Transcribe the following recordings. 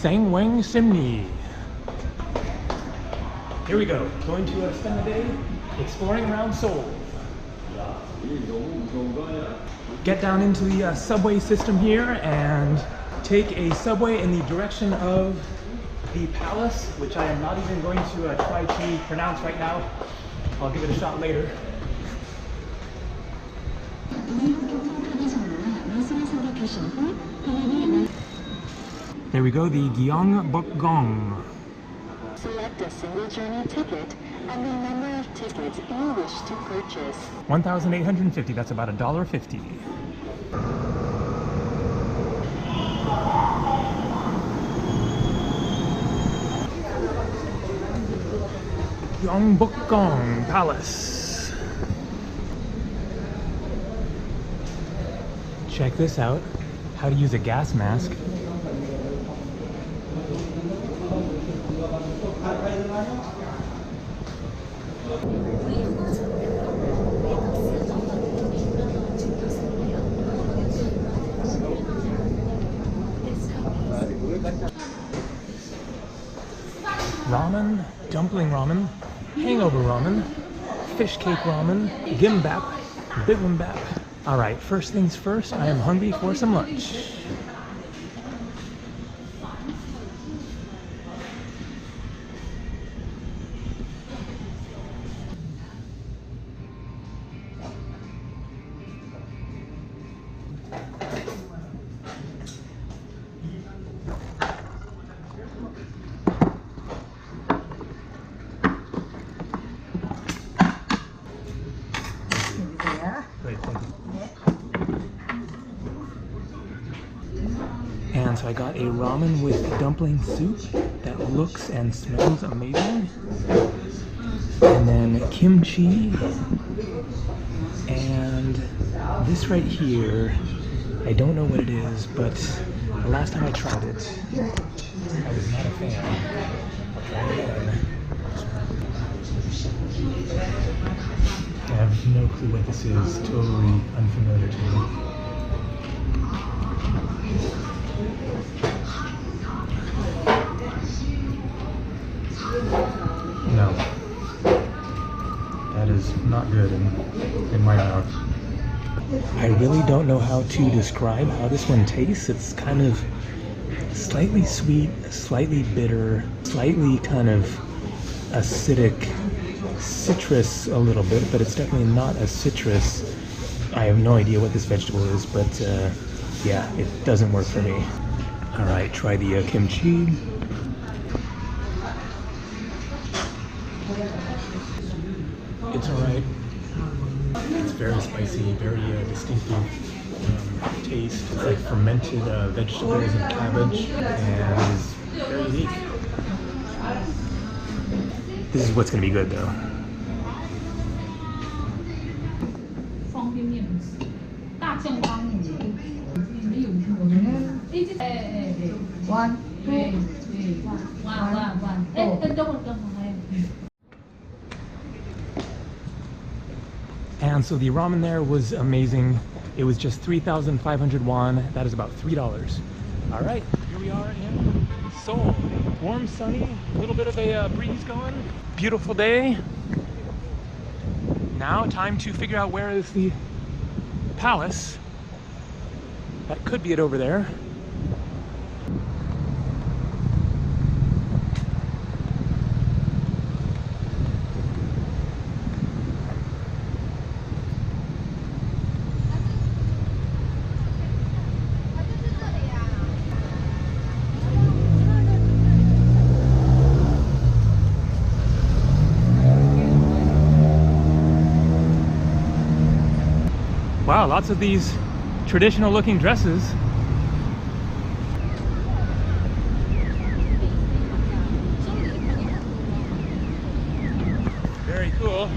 Sangwang Simni. Here we go. Going to spend the day exploring around Seoul. Get down into the subway system here and take a subway in the direction of the palace, which I am not even going to try to pronounce right now. I'll give it a shot later. There we go, the Gyeongbokgung. Select a single journey ticket and the number of tickets you wish to purchase. 1,850, that's about $1.50. Gyeongbokgung Palace. Check this out, how to use a gas mask. Ramen, dumpling ramen, hangover ramen, fish cake ramen, gimbap, bibimbap. All right, first things first, I am hungry for some lunch. And so I got a ramen with dumpling soup that looks and smells amazing. And then kimchi. And this right here, I don't know what it is, but the last time I tried it, I was not a fan. I'll try it again. I have no clue what this is, totally unfamiliar to me. No, that is not good in my mouth. I really don't know how to describe how this one tastes. It's kind of slightly sweet, slightly bitter, slightly kind of acidic, citrus a little bit, but it's definitely not a citrus. I have no idea what this vegetable is, but yeah, it doesn't work for me. All right, try the kimchi. It's alright. It's very spicy, very distinctive taste. It's like fermented vegetables and cabbage, and is very unique. This is what's going to be good though. And so the ramen there was amazing. It was just 3,500 won. That is about $3. All right, here we are in Seoul. Warm, sunny, a little bit of a breeze going. Beautiful day. Now time to figure out where is the palace. That could be it over there. Wow, lots of these traditional looking dresses. Very cool.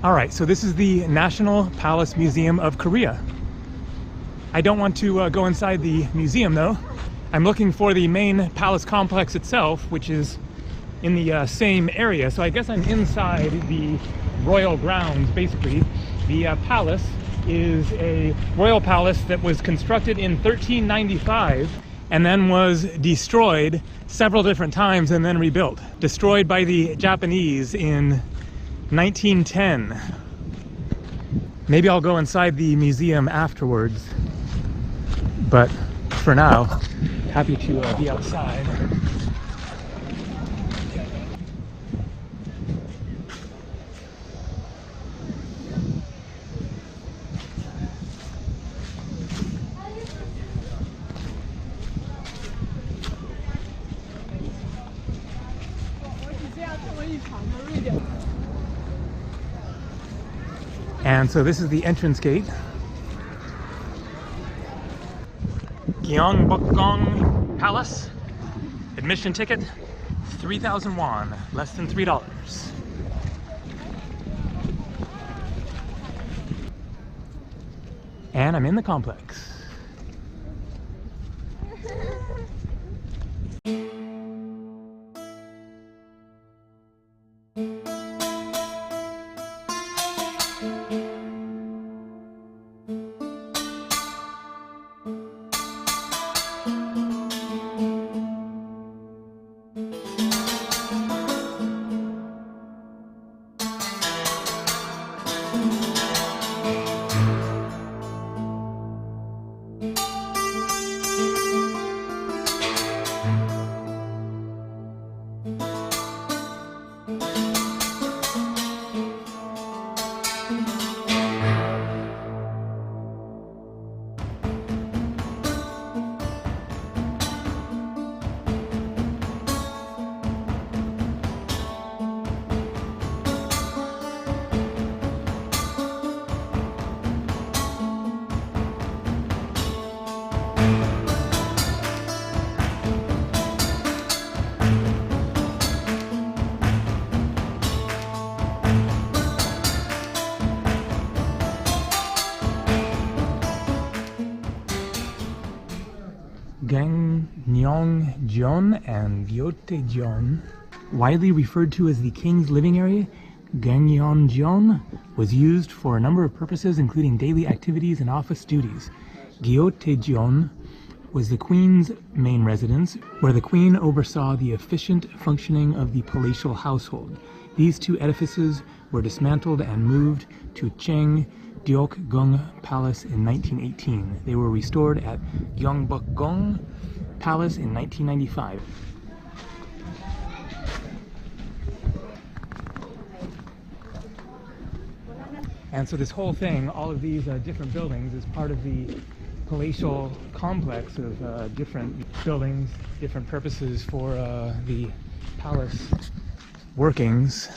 All right, so this is the National Palace Museum of Korea. I don't want to go inside the museum though. I'm looking for the main palace complex itself, which is in the same area. So I guess I'm inside the royal grounds, basically. The palace is a royal palace that was constructed in 1395 and then was destroyed several different times and then rebuilt. Destroyed by the Japanese in 1910. Maybe I'll go inside the museum afterwards, but for now, happy to be outside. And so this is the entrance gate. Gyeongbokgung Palace. Admission ticket, 3,000 won, less than $3. And I'm in the complex. Gyeongbokgung and Gyeongbokgung, widely referred to as the King's Living Area, Gyeongbokgung was used for a number of purposes, including daily activities and office duties. Gyeongbokgung was the Queen's main residence, where the Queen oversaw the efficient functioning of the palatial household. These two edifices were dismantled and moved to Gyeongbokgung Palace in 1918. They were restored at Gyeongbokgung Palace in 1995. And so this whole thing, all of these different buildings, is part of the palatial complex of different buildings, different purposes for the palace workings,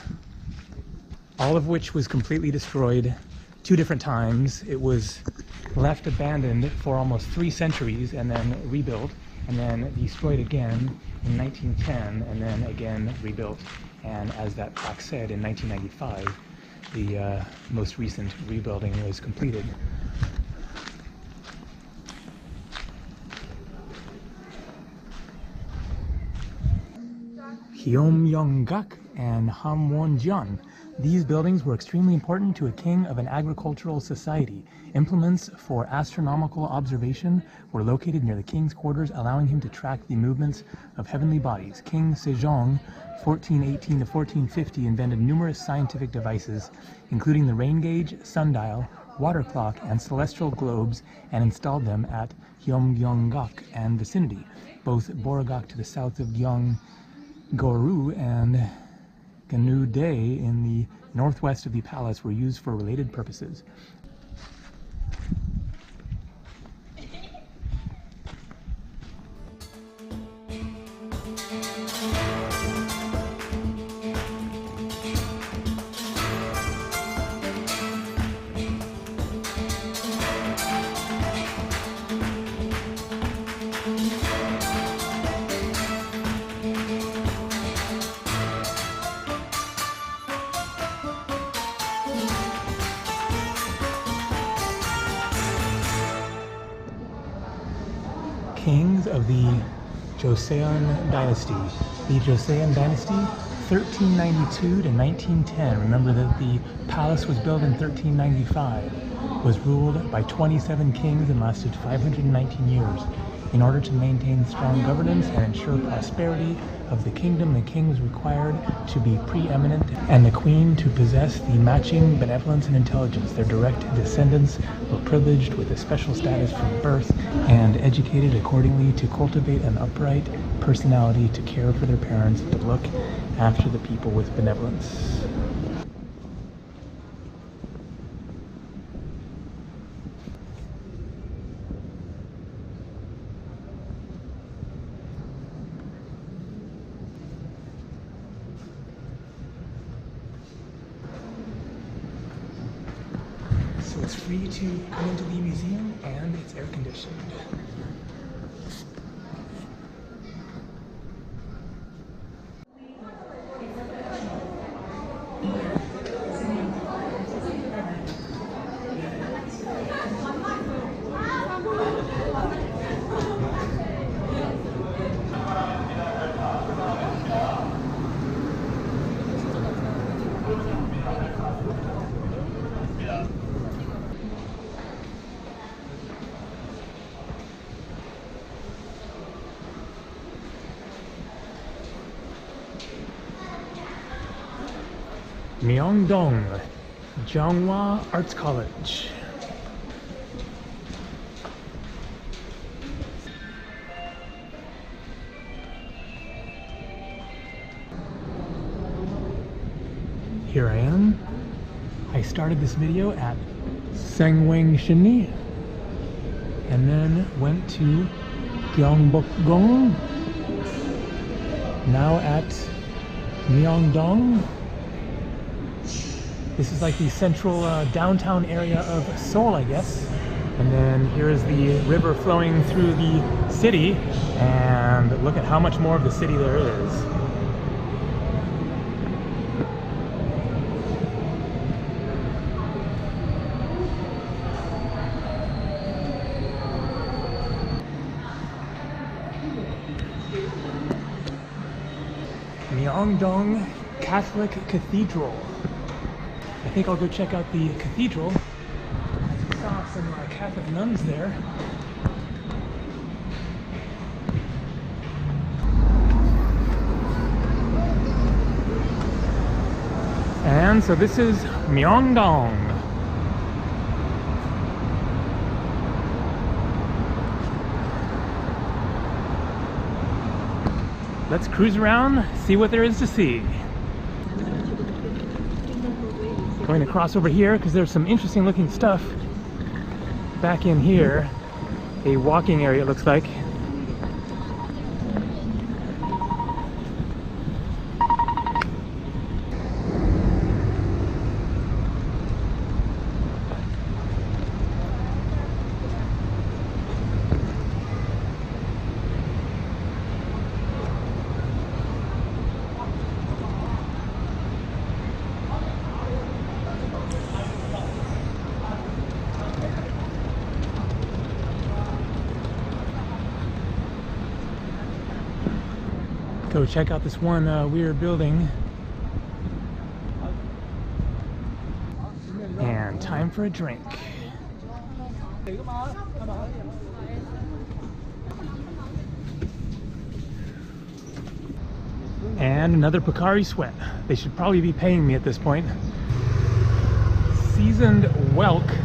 all of which was completely destroyed 2 different times. It was left abandoned for almost 3 centuries and then rebuilt, and then destroyed again in 1910 and then again rebuilt. And as that plaque said, in 1995, the most recent rebuilding was completed. Myeongdong and Hamwonjeon. These buildings were extremely important to a king of an agricultural society. Implements for astronomical observation were located near the king's quarters, allowing him to track the movements of heavenly bodies. King Sejong, 1418 to 1450, invented numerous scientific devices, including the rain gauge, sundial, water clock, and celestial globes, and installed them at Gyeongbokgung and vicinity. Both Boragok to the south of Gyeonggoru and Gyeongdae in the northwest of the palace were used for related purposes. Kings of the Joseon dynasty. The Joseon dynasty 1392 to 1910. Remember that the palace was built in 1395, was ruled by 27 kings and lasted 519 years. In order to maintain strong governance and ensure prosperity of the kingdom, the king was required to be preeminent and the queen to possess the matching benevolence and intelligence. Their direct descendants were privileged with a special status from birth and educated accordingly to cultivate an upright personality, to care for their parents, and to look after the people with benevolence. So it's free to come into the museum and it's air conditioned. Myeongdong, Jeonghwa Arts College. Here I am. I started this video at Sangwangshini and then went to Gyeongbokgung. Now at Myeongdong. This is like the central downtown area of Seoul, I guess. And then here is the river flowing through the city. And look at how much more of the city there is. Myeongdong Catholic Cathedral. I think I'll go check out the cathedral. I saw some Catholic nuns there. And so this is Myeongdong. Let's cruise around, see what there is to see. Going to cross over here because there's some interesting looking stuff back in here. A walking area, it looks like. Go check out this one weird building. And time for a drink. And another Pocari Sweat. They should probably be paying me at this point. Seasoned whelk.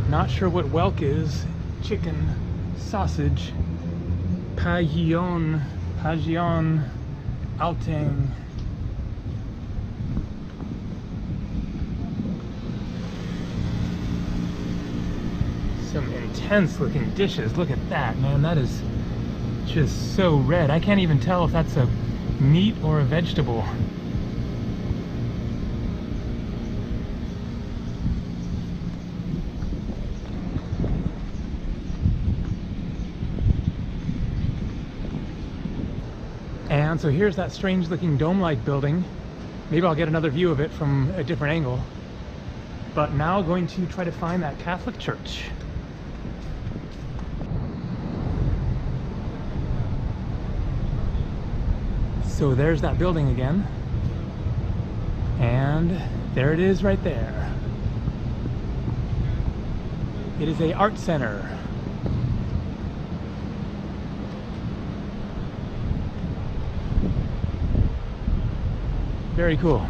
Not sure what whelk is. Chicken, sausage, Pagion, Altang. Some intense looking dishes. Look at that, man. That is just so red. I can't even tell if that's a meat or a vegetable. And so here's that strange looking dome-like building. Maybe I'll get another view of it from a different angle. But now going to try to find that Catholic church. So there's that building again. And there it is right there. It is a art center. Very cool.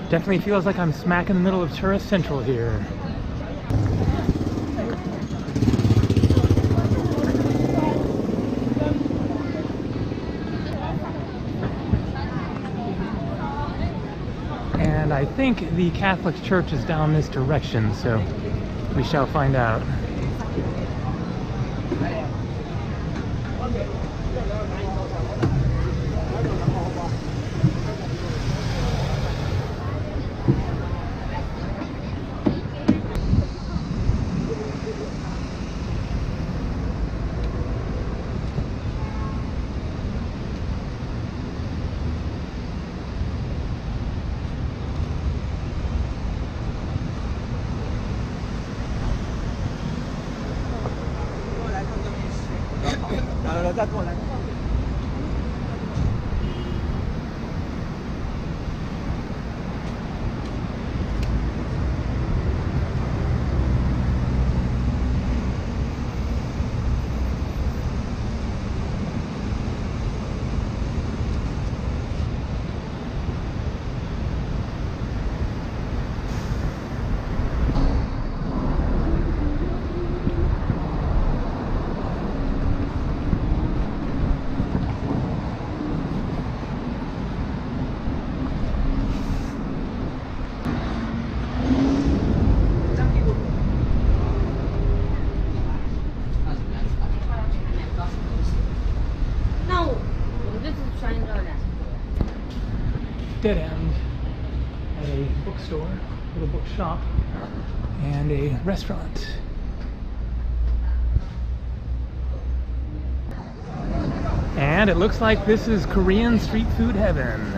Definitely feels like I'm smack in the middle of tourist central here. And I think the Catholic Church is down this direction, so we shall find out. Dead end at a bookstore, little bookshop, and a restaurant. And it looks like this is Korean street food heaven.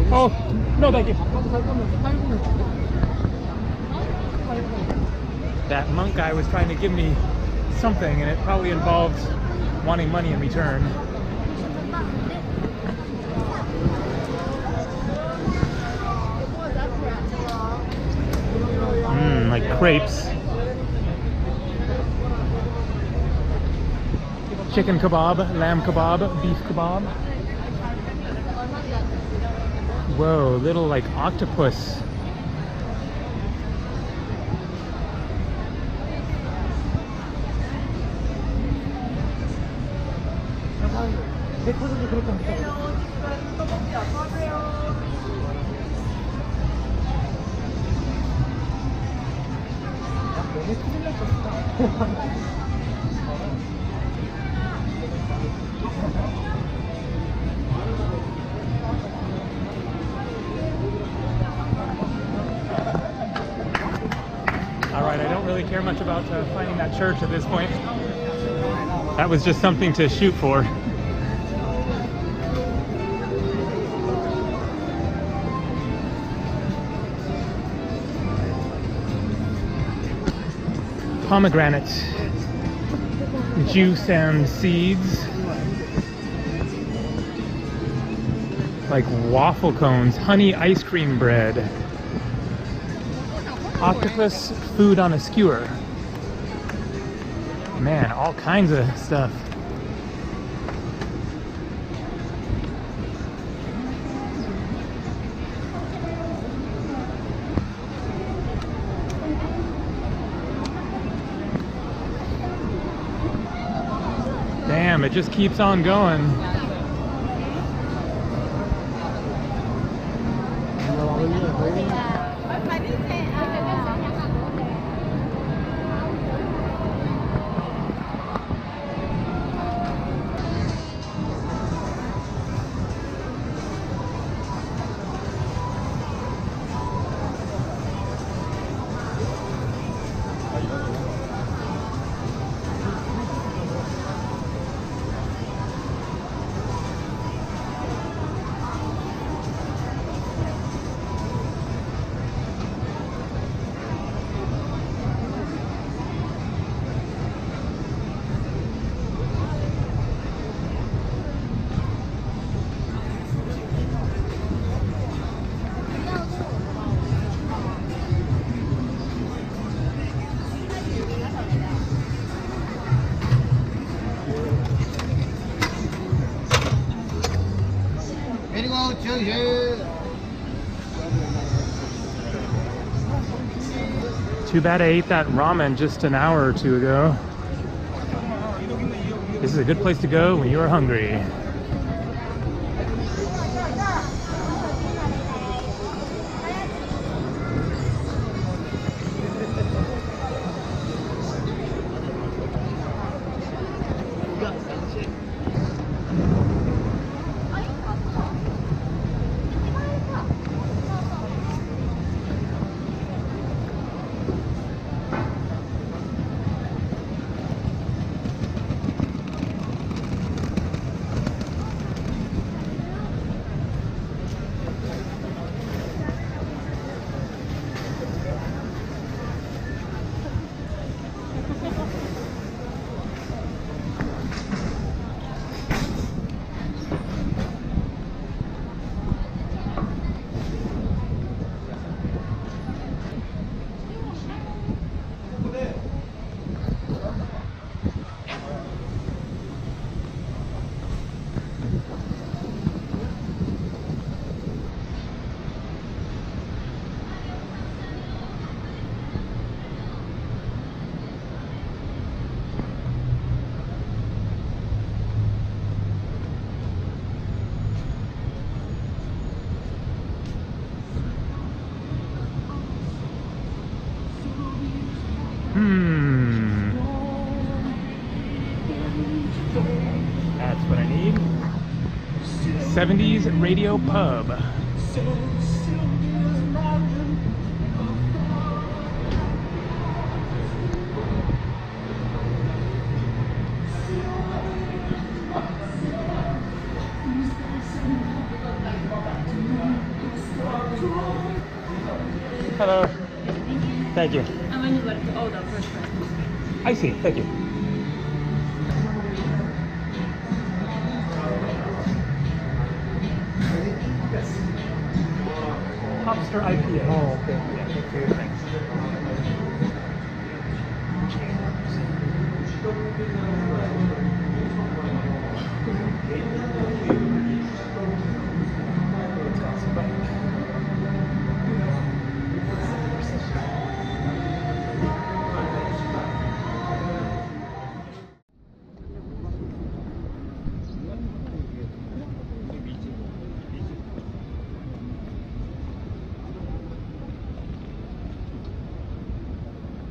Oh, no thank you. That monk guy was trying to give me something, and it probably involved wanting money in return. Like crepes. Chicken kebab, lamb kebab, beef kebab. Whoa, little like octopus. Alright, I don't really care much about finding that church at this point. That was just something to shoot for. Pomegranate juice and seeds, like waffle cones, honey ice cream bread, octopus food on a skewer. Man, all kinds of stuff. Damn, it just keeps on going. Too bad I ate that ramen just an hour or two ago. This is a good place to go when you are hungry. That's what I need. 70s radio pub. Hello. Thank you. And when you go to order first. I see. Thank you. Lobster IPA. Oh, okay. Yeah, thank you. Thanks.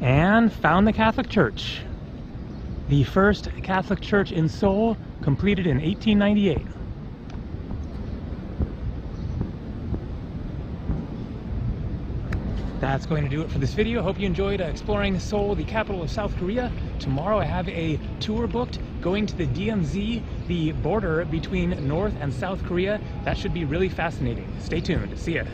And found the Catholic Church. The first Catholic church in Seoul, completed in 1898. That's going to do it for this video. Hope you enjoyed exploring Seoul, the capital of South Korea. Tomorrow I have a tour booked going to the DMZ, the border between North and South Korea. That should be really fascinating. Stay tuned. See ya.